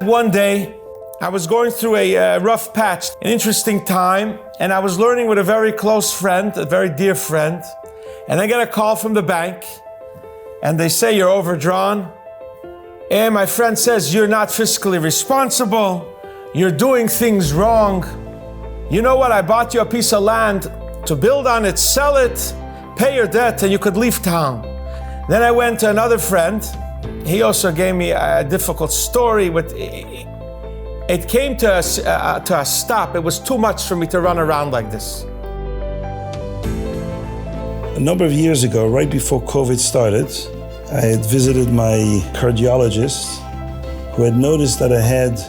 One day, I was going through a rough patch, an interesting time, and I was learning with a very close friend, a very dear friend, and I get a call from the bank, and they say, you're overdrawn, and my friend says, you're not fiscally responsible, you're doing things wrong. You know what, I bought you a piece of land to build on it, sell it, pay your debt, and you could leave town. Then I went to another friend. He also gave me a difficult story. It came to a stop. It was too much for me to run around like this. A number of years ago, right before COVID started, I had visited my cardiologist who had noticed that I had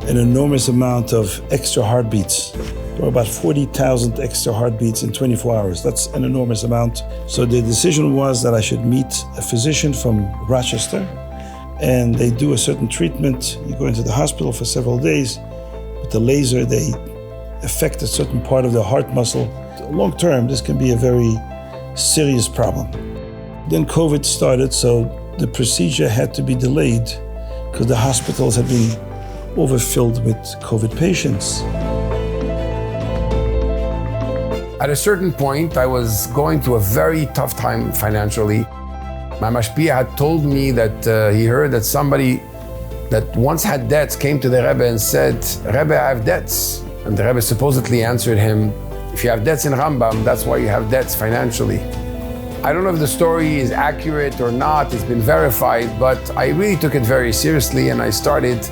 an enormous amount of extra heartbeats. There were about 40,000 extra heartbeats in 24 hours. That's an enormous amount. So the decision was that I should meet a physician from Rochester, and they do a certain treatment. You go into the hospital for several days. With the laser, they affect a certain part of the heart muscle. Long term, this can be a very serious problem. Then COVID started, so the procedure had to be delayed because the hospitals had been overfilled with COVID patients. At a certain point, I was going through a very tough time financially. My mashpia had told me that he heard that somebody that once had debts came to the Rebbe and said, Rebbe, I have debts. And the Rebbe supposedly answered him, if you have debts in Rambam, that's why you have debts financially. I don't know if the story is accurate or not, it's been verified, but I really took it very seriously and I started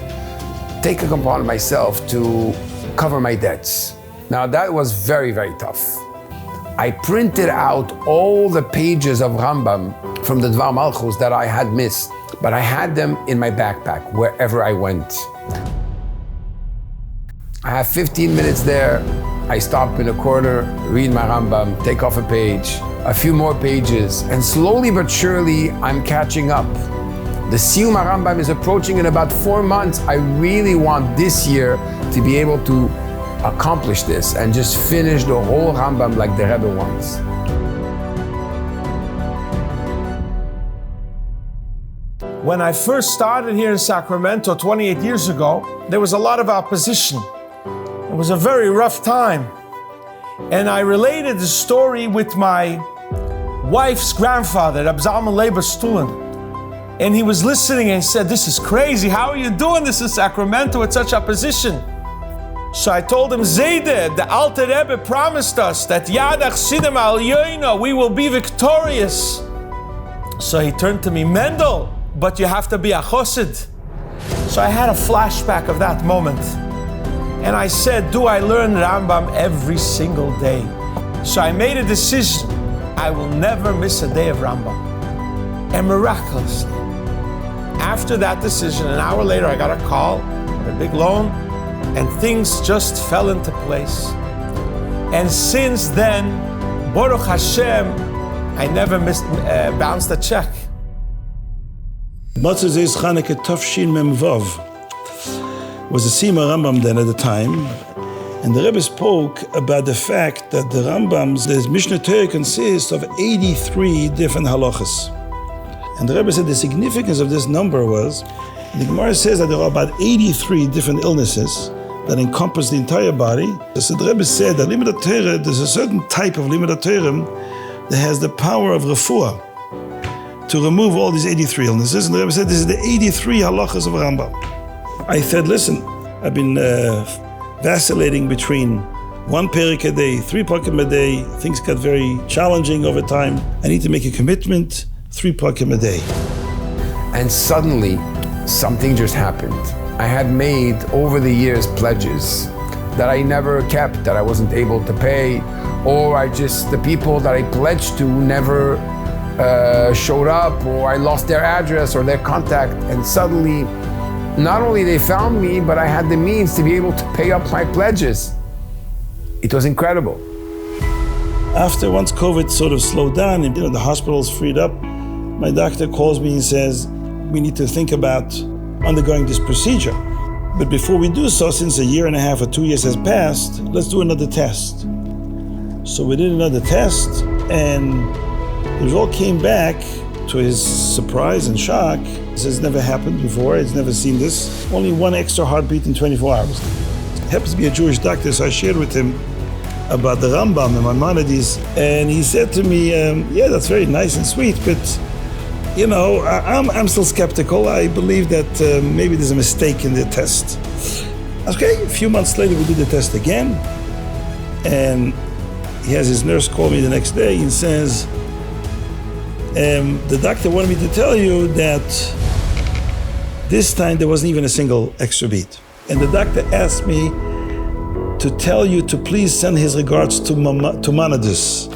taking upon myself to cover my debts. Now that was very, very tough. I printed out all the pages of Rambam from the Dvar Malchus that I had missed, but I had them in my backpack wherever I went. I have 15 minutes there. I stop in a corner, read my Rambam, take off a page, a few more pages, and slowly but surely I'm catching up. The Siyum Rambam is approaching in about 4 months. I really want this year to be able to accomplish this and just finish the whole Rambam like the Rebbe wants. When I first started here in Sacramento 28 years ago, there was a lot of opposition. It was a very rough time. And I related the story with my wife's grandfather, Reb Zalman Leber Stulin. And he was listening and said, this is crazy. How are you doing this in Sacramento with such opposition? So I told him, Zayde, the Alter Rebbe promised us that Yadach Sidim Al Yoino, we will be victorious. So he turned to me, Mendel, but you have to be a chosid. So I had a flashback of that moment. And I said, do I learn Rambam every single day? So I made a decision, I will never miss a day of Rambam. And miraculously, after that decision, an hour later, I got a call, a big loan, and things just fell into place. And since then, Baruch Hashem, I never bounced a check. Matzah Zeis Chanukah Tafshin Mem Vav was a Sima Rambam then at the time, and the Rebbe spoke about the fact that the Rambams, the Mishnah Torah consists of 83 different halachas. And the Rebbe said the significance of this number was, the Gemara says that there are about 83 different illnesses that encompass the entire body. So the Rebbe said that Limud Torah, there's a certain type of Limud Torah that has the power of refuah to remove all these 83 illnesses. And the Rebbe said this is the 83 halachas of Rambam. I said, listen, I've been vacillating between 1 perik a day, 3 pakim a day. Things got very challenging over time. I need to make a commitment, 3 pakim a day. And suddenly, something just happened. I had made over the years pledges that I never kept, that I wasn't able to pay, or the people that I pledged to never showed up, or I lost their address or their contact, and suddenly, not only they found me, but I had the means to be able to pay up my pledges. It was incredible. After once COVID sort of slowed down and the hospitals freed up, my doctor calls me and says, we need to think about undergoing this procedure. But before we do so, since a year and a half or 2 years has passed, let's do another test. So we did another test, and the result came back To his surprise and shock, this has never happened before. He's never seen this. Only one extra heartbeat in 24 hours. Happens to be a Jewish doctor, so I shared with him about the Rambam and Maimonides, and he said to me, yeah, that's very nice and sweet, but you know, I'm still skeptical. I believe that maybe there's a mistake in the test. Okay, a few months later we did the test again, and he has his nurse call me the next day and says, the doctor wanted me to tell you that this time there wasn't even a single extra beat. And the doctor asked me to tell you to please send his regards to Maimonides.